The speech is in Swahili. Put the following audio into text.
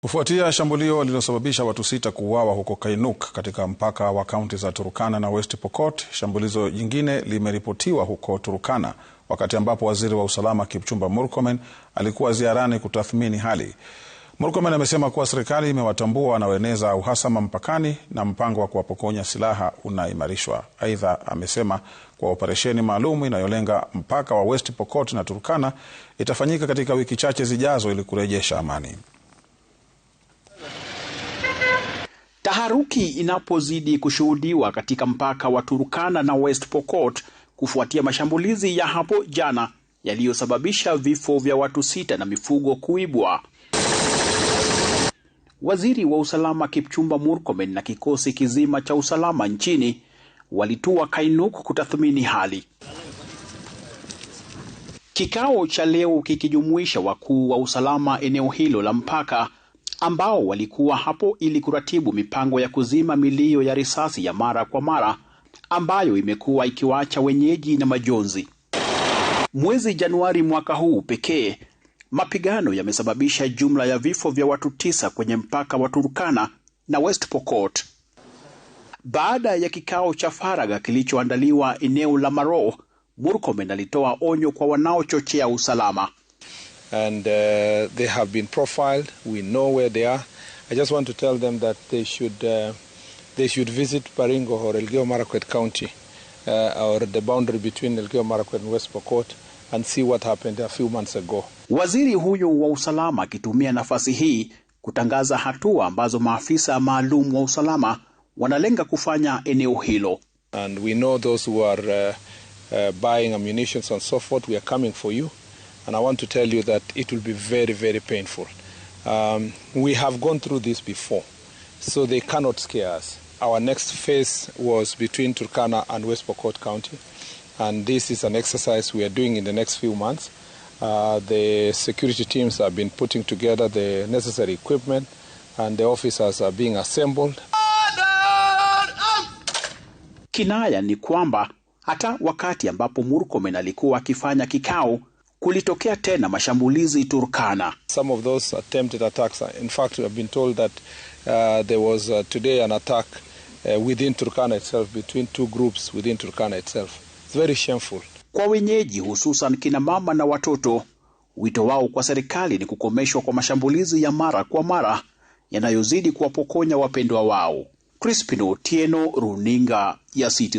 Kufuatia shambulio lililosababisha watu 6 kuuawa huko Kainuk katika mpaka wa kaunti za Turkana na West Pokot, shambulizo jingine limeripotiwa huko Turkana wakati ambapo waziri wa usalama Kipchumba Murkomen alikuwa ziarani kutathmini hali. Murkomen amesema kuwa serikali imewatambua wanaoeneza uhasama mpakani na mpango wa kuwapokonya silaha unaimarishwa. Aidha, amesema kwa operesheni maalum inayolenga mpaka wa West Pokot na Turkana itafanyika katika wiki chache zijazo ili kurejesha amani. Taharuki inapozidi kushuhudiwa katika mpaka wa Turkana na West Pokot kufuatia mashambulizi ya hapo jana yaliyosababisha vifo vya watu 6 na mifugo kuibwa. Waziri wa usalama Kipchumba Murkomen na kikosi kizima cha usalama nchini walitua Kainuk kutathmini hali. Kikao cha leo kikijumuisha wakuu wa usalama eneo hilo la mpaka ambao walikuwa hapo ili kuratibu mipango ya kuzima milio ya risasi ya mara kwa mara ambayo imekuwa ikiwaacha wenyeji na majonzi. Mwezi Januari mwaka huu pekee, mapigano yamesababisha jumla ya vifo vya watu 9 kwenye mpaka wa Turkana na West Pokot. Baada ya kikao cha faragha kilichoandaliwa eneo la Maro, Murkomen alitoa onyo kwa wanaochochea usalama. And they have been profiled. We know where they are. I just want to tell them that they should visit Baringo or Elgeyo Marakwet County or the boundary between Elgeyo Marakwet and West Pokot and see what happened a few months ago. Waziri huyo wa usalama akitumia nafasi hii kutangaza hatua ambazo maafisa maalum wa usalama wanalenga kufanya eneo hilo. And we know those who are buying ammunition and so forth, we are coming for you. And I want to tell you that it will be very, very painful. We have gone through this before, so they cannot scare us. Our next phase was between Turkana and West Pokot County, and this is an exercise we are doing in the next few months. The security teams have been putting together the necessary equipment, and the officers are being assembled. Kinaya ni kwamba hata wakati ambapo Murkomen alikuwa akifanya kikao, kulitokea tena mashambulizi Turkana. Some of those attempted attacks, in fact, we have been told that there was today an attack within Turkana itself, between 2 groups within Turkana itself. It's very shameful. Kwa wenyeji hususan kina mama na watoto, wito wao kwa serikali ni kukomeshwa kwa mashambulizi ya mara kwa mara yanayozidi kuwapokonya wapendwa wao. Crispino Tieno, runinga ya Citizen.